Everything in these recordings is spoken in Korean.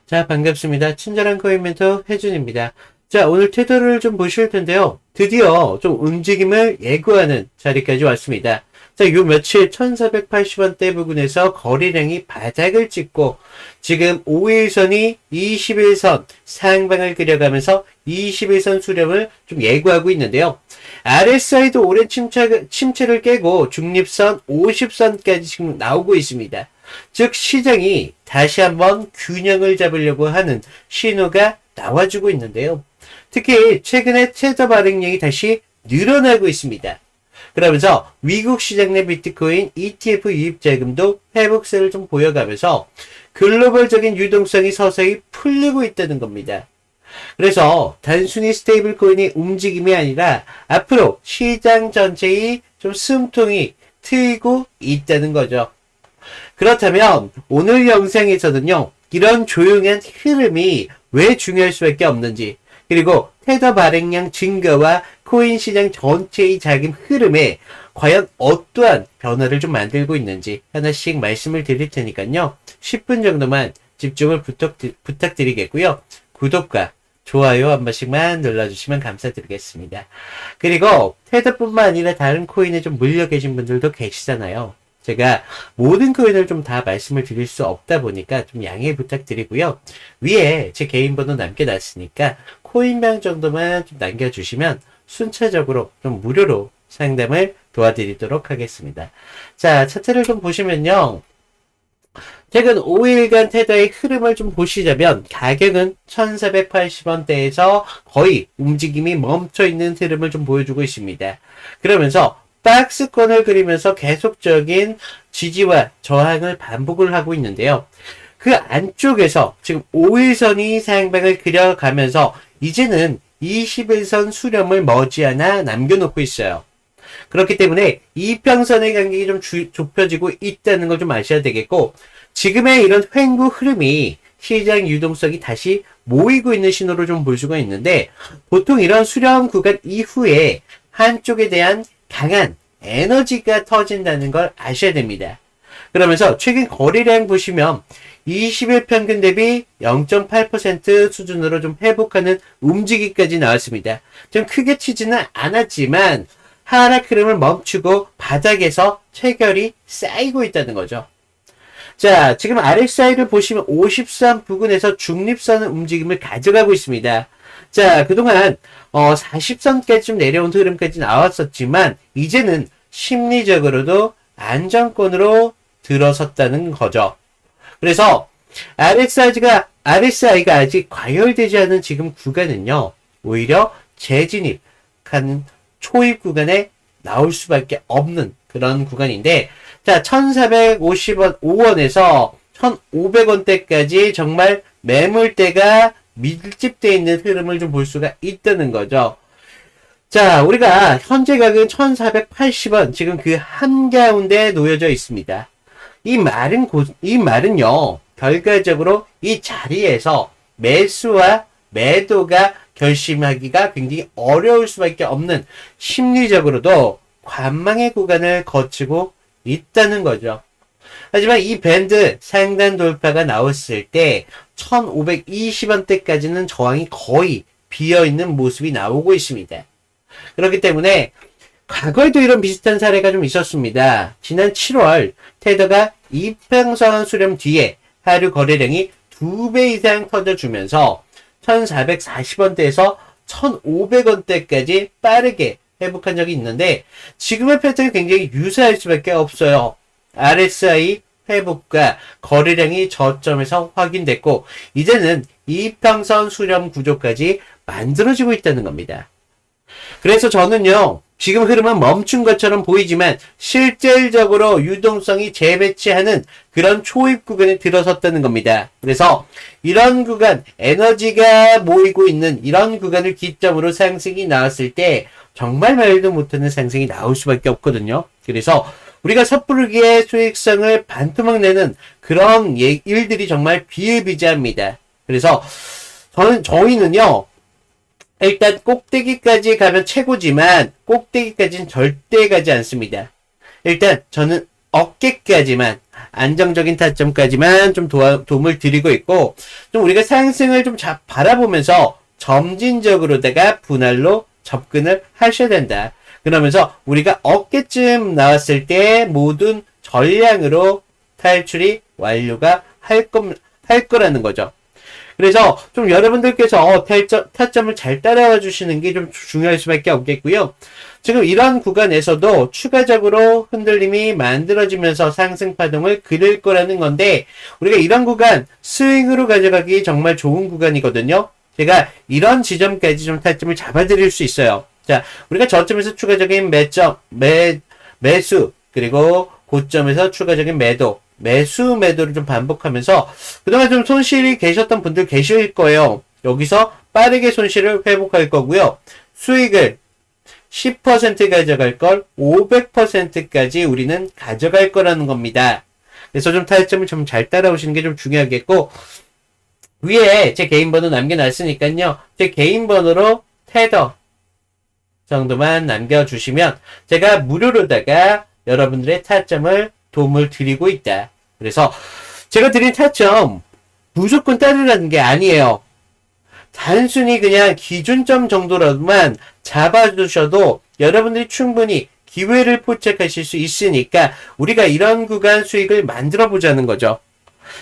자, 반갑습니다. 친절한 코인 멘토 혜준입니다. 자, 오늘 테더를 좀 보실 텐데요. 드디어 좀 움직임을 예고하는 자리까지 왔습니다. 자, 요 며칠 1480원대 부근에서 거래량이 바닥을 찍고 지금 5일선이 21선 상방을 그려가면서 21선 수렴을 좀 예고하고 있는데요. RSI도 오랜 침체를 깨고 중립선 50선까지 지금 나오고 있습니다. 즉 시장이 다시 한번 균형을 잡으려고 하는 신호가 나와주고 있는데요. 특히 최근에 테더 발행량이 다시 늘어나고 있습니다. 그러면서 미국 시장 내 비트코인 ETF 유입 자금도 회복세를 좀 보여가면서 글로벌적인 유동성이 서서히 풀리고 있다는 겁니다. 그래서 단순히 스테이블 코인의 움직임이 아니라 앞으로 시장 전체의 좀 숨통이 트이고 있다는 거죠. 그렇다면 오늘 영상에서는요, 이런 조용한 흐름이 왜 중요할 수밖에 없는지, 그리고 테더 발행량 증가와 코인 시장 전체의 자금 흐름에 과연 어떠한 변화를 좀 만들고 있는지 하나씩 말씀을 드릴 테니까요. 10분 정도만 집중을 부탁드리겠고요. 구독과 좋아요 한 번씩만 눌러주시면 감사드리겠습니다. 그리고 테더뿐만 아니라 다른 코인에 좀 물려 계신 분들도 계시잖아요. 제가 모든 코인을 좀 다 말씀을 드릴 수 없다 보니까 좀 양해 부탁드리고요. 위에 제 개인 번호 남겨놨으니까 코인명 정도만 좀 남겨주시면 순차적으로 좀 무료로 상담을 도와드리도록 하겠습니다. 자, 차트를 좀 보시면요. 최근 5일간 테더의 흐름을 좀 보시자면 가격은 1480원대에서 거의 움직임이 멈춰있는 흐름을 좀 보여주고 있습니다. 그러면서 박스권을 그리면서 계속적인 지지와 저항을 반복을 하고 있는데요. 그 안쪽에서 지금 5일선이 상방을 그려가면서 이제는 21선 수렴을 머지않아 남겨놓고 있어요. 그렇기 때문에 이평선의 간격이 좀 좁혀지고 있다는 걸 좀 아셔야 되겠고, 지금의 이런 횡보 흐름이 시장 유동성이 다시 모이고 있는 신호로 좀 볼 수가 있는데, 보통 이런 수렴 구간 이후에 한쪽에 대한 강한 에너지가 터진다는 걸 아셔야 됩니다. 그러면서 최근 거래량 보시면 20일 평균 대비 0.8% 수준으로 좀 회복하는 움직임까지 나왔습니다. 좀 크게 튀지는 않았지만 하락 흐름을 멈추고 바닥에서 체결이 쌓이고 있다는 거죠. 자, 지금 RSI를 보시면 53 부근에서 중립선의 움직임을 가져가고 있습니다. 자, 그동안 40선까지 좀 내려온 흐름까지 나왔었지만 이제는 심리적으로도 안정권으로 들어섰다는 거죠. 그래서 RSI가 아직 과열되지 않은 지금 구간은요, 오히려 재진입하는 초입 구간에 나올 수밖에 없는 그런 구간인데, 자, 1450원에서 1500원대까지 정말 매물대가 밀집되어 있는 흐름을 좀 볼 수가 있다는 거죠. 자, 우리가 현재 가격은 1480원, 지금 그 한가운데 놓여져 있습니다. 이 말은요, 결과적으로 이 자리에서 매수와 매도가 결심하기가 굉장히 어려울 수밖에 없는, 심리적으로도 관망의 구간을 거치고 있다는 거죠. 하지만 이 밴드 상단 돌파가 나왔을 때 1520원대까지는 저항이 거의 비어있는 모습이 나오고 있습니다. 그렇기 때문에 과거에도 이런 비슷한 사례가 좀 있었습니다. 지난 7월 테더가 이평선 수렴 뒤에 하루 거래량이 2배 이상 터져주면서 1440원대에서 1500원대까지 빠르게 회복한 적이 있는데, 지금의 패턴이 굉장히 유사할 수밖에 없어요. RSI 회복과 거래량이 저점에서 확인됐고 이제는 이평선 수렴 구조까지 만들어지고 있다는 겁니다. 그래서 저는요, 지금 흐름은 멈춘 것처럼 보이지만 실질적으로 유동성이 재배치하는 그런 초입 구간에 들어섰다는 겁니다. 그래서 이런 구간, 에너지가 모이고 있는 이런 구간을 기점으로 상승이 나왔을 때 정말 말도 못하는 상승이 나올 수밖에 없거든요. 그래서 우리가 섣부르게 수익성을 반토막 내는 그런 일들이 정말 비일비재합니다. 그래서 저희는요, 일단 꼭대기까지 가면 최고지만 꼭대기까지는 절대 가지 않습니다. 일단 저는 어깨까지만 안정적인 타점까지만 좀 도움을 드리고 있고, 좀 우리가 상승을 좀 바라보면서 점진적으로다가 분할로 접근을 하셔야 된다. 그러면서 우리가 어깨쯤 나왔을 때 모든 전량으로 탈출이 완료가 할 거라는 거죠. 그래서 좀 여러분들께서 타점을 잘 따라와 주시는 게 좀 중요할 수밖에 없겠고요. 지금 이런 구간에서도 추가적으로 흔들림이 만들어지면서 상승 파동을 그릴 거라는 건데, 우리가 이런 구간 스윙으로 가져가기 정말 좋은 구간이거든요. 제가 이런 지점까지 좀 타점을 잡아드릴 수 있어요. 자, 우리가 저점에서 추가적인 매수, 그리고 고점에서 추가적인 매도를 좀 반복하면서 그동안 좀 손실이 계셨던 분들 계실 거예요. 여기서 빠르게 손실을 회복할 거고요. 수익을 10% 가져갈 걸 500%까지 우리는 가져갈 거라는 겁니다. 그래서 좀 타점을 좀 잘 따라오시는 게 좀 중요하겠고, 위에 제 개인 번호 남겨놨으니까요. 제 개인 번호로 테더 정도만 남겨주시면 제가 무료로다가 여러분들의 타점을 도움을 드리고 있다. 그래서 제가 드린 타점 무조건 따르라는 게 아니에요. 단순히 그냥 기준점 정도로만 잡아주셔도 여러분들이 충분히 기회를 포착하실 수 있으니까 우리가 이런 구간 수익을 만들어 보자는 거죠.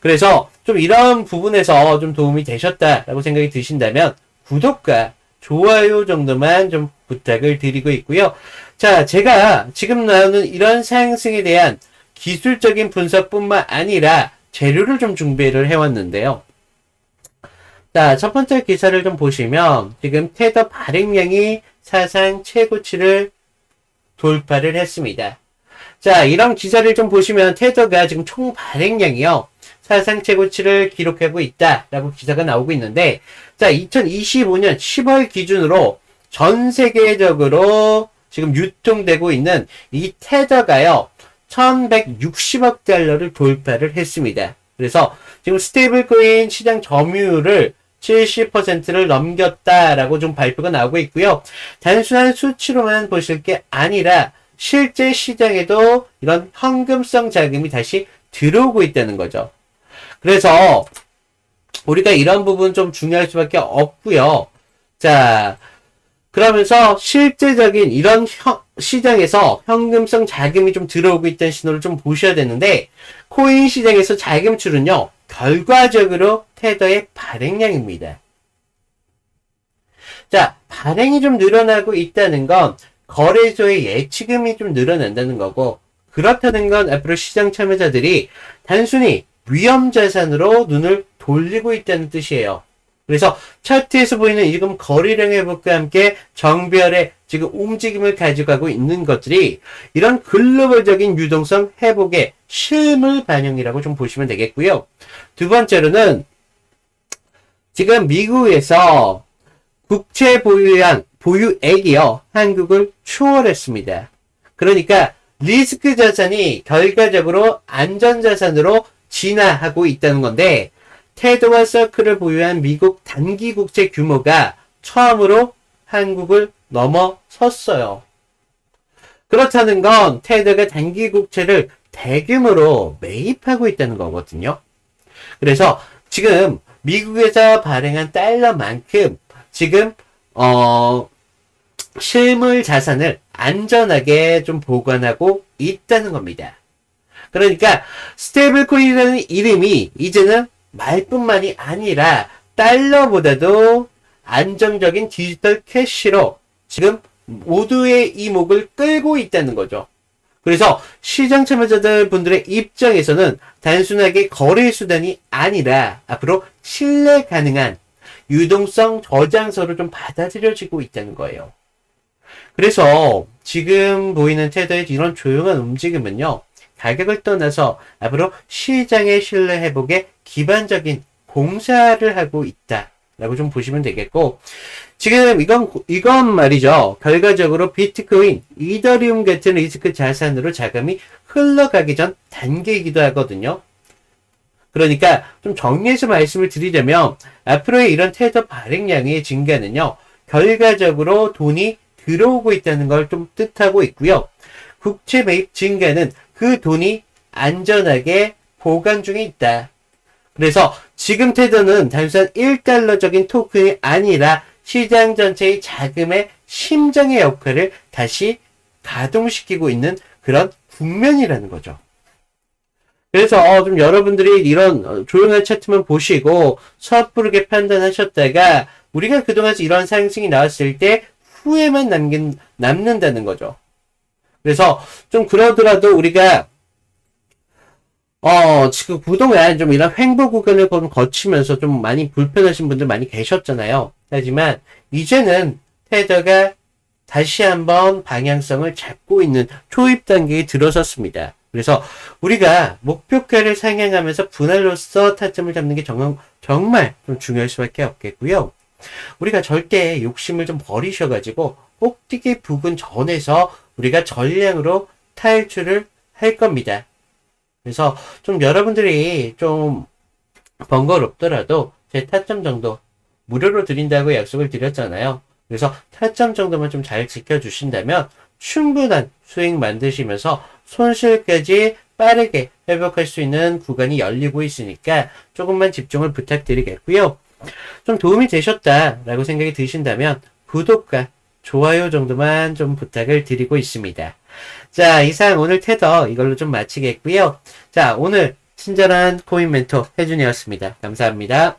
그래서 좀 이런 부분에서 좀 도움이 되셨다라고 생각이 드신다면 구독과 좋아요 정도만 좀 부탁을 드리고 있고요. 자, 제가 지금 나오는 이런 상승에 대한 기술적인 분석뿐만 아니라 재료를 좀 준비를 해왔는데요. 자, 첫 번째 기사를 좀 보시면 지금 테더 발행량이 사상 최고치를 돌파를 했습니다. 자, 이런 기사를 좀 보시면 테더가 지금 총 발행량이요. 사상 최고치를 기록하고 있다라고 기사가 나오고 있는데, 자, 2025년 10월 기준으로 전 세계적으로 지금 유통되고 있는 이 테더가요, 1160억 달러를 돌파를 했습니다. 그래서 지금 스테이블 코인 시장 점유율을 70%를 넘겼다라고 좀 발표가 나오고 있고요. 단순한 수치로만 보실 게 아니라 실제 시장에도 이런 현금성 자금이 다시 들어오고 있다는 거죠. 그래서 우리가 이런 부분 좀 중요할 수밖에 없고요. 자, 그러면서 실제적인 이런 시장에서 현금성 자금이 좀 들어오고 있다는 신호를 좀 보셔야 되는데, 코인 시장에서 자금출은요, 결과적으로 테더의 발행량입니다. 자, 발행이 좀 늘어나고 있다는 건 거래소의 예치금이 좀 늘어난다는 거고, 그렇다는 건 앞으로 시장 참여자들이 단순히 위험자산으로 눈을 돌리고 있다는 뜻이에요. 그래서 차트에서 보이는 지금 거래량 회복과 함께 정별의 지금 움직임을 가져가고 있는 것들이 이런 글로벌적인 유동성 회복의 실물 반영이라고 좀 보시면 되겠고요. 두 번째로는 지금 미국에서 국채 보유액이요, 한국을 추월했습니다. 그러니까 리스크 자산이 결과적으로 안전자산으로 진화하고 있다는 건데, 테더와 서클을 보유한 미국 단기 국채 규모가 처음으로 한국을 넘어섰어요. 그렇다는 건 테더가 단기 국채를 대규모로 매입하고 있다는 거거든요. 그래서 지금 미국에서 발행한 달러만큼 지금 실물 자산을 안전하게 좀 보관하고 있다는 겁니다. 그러니까 스테이블 코인이라는 이름이 이제는 말뿐만이 아니라 달러보다도 안정적인 디지털 캐시로 지금 모두의 이목을 끌고 있다는 거죠. 그래서 시장 참여자들 분들의 입장에서는 단순하게 거래 수단이 아니라 앞으로 신뢰 가능한 유동성 저장소로 좀 받아들여지고 있다는 거예요. 그래서 지금 보이는 테더의 이런 조용한 움직임은요, 가격을 떠나서 앞으로 시장의 신뢰 회복에 기반적인 공사를 하고 있다라고 좀 보시면 되겠고, 지금 이건 말이죠. 결과적으로 비트코인, 이더리움 같은 리스크 자산으로 자금이 흘러가기 전 단계이기도 하거든요. 그러니까 좀 정리해서 말씀을 드리자면 앞으로의 이런 테더 발행량의 증가는요, 결과적으로 돈이 들어오고 있다는 걸 좀 뜻하고 있고요. 국채 매입 증가는 그 돈이 안전하게 보관 중에 있다. 그래서 지금 테더는 단순한 1달러적인 토큰이 아니라 시장 전체의 자금의 심장의 역할을 다시 가동시키고 있는 그런 국면이라는 거죠. 그래서 좀 여러분들이 이런 조용한 차트만 보시고 섣부르게 판단하셨다가 우리가 그동안 이런 상승이 나왔을 때 후회만 남는다는 거죠. 그래서 좀 그러더라도 우리가 지금 그동안 좀 이런 횡보 구간을 거치면서 좀 많이 불편하신 분들 많이 계셨잖아요. 하지만 이제는 테더가 다시 한번 방향성을 잡고 있는 초입 단계에 들어섰습니다. 그래서 우리가 목표가를 상향하면서 분할로서 타점을 잡는 게 정말 좀 중요할 수밖에 없겠고요. 우리가 절대 욕심을 좀 버리셔가지고 꼭대기 부근 전에서 우리가 전량으로 탈출을 할 겁니다. 그래서 좀 여러분들이 좀 번거롭더라도 제 타점 정도 무료로 드린다고 약속을 드렸잖아요. 그래서 타점 정도만 좀 잘 지켜주신다면 충분한 수익 만드시면서 손실까지 빠르게 회복할 수 있는 구간이 열리고 있으니까 조금만 집중을 부탁드리겠고요. 좀 도움이 되셨다라고 생각이 드신다면 구독과 좋아요 정도만 좀 부탁을 드리고 있습니다. 자, 이상 오늘 테더 이걸로 좀 마치겠고요. 자, 오늘 친절한 코인 멘토 혜준이었습니다. 감사합니다.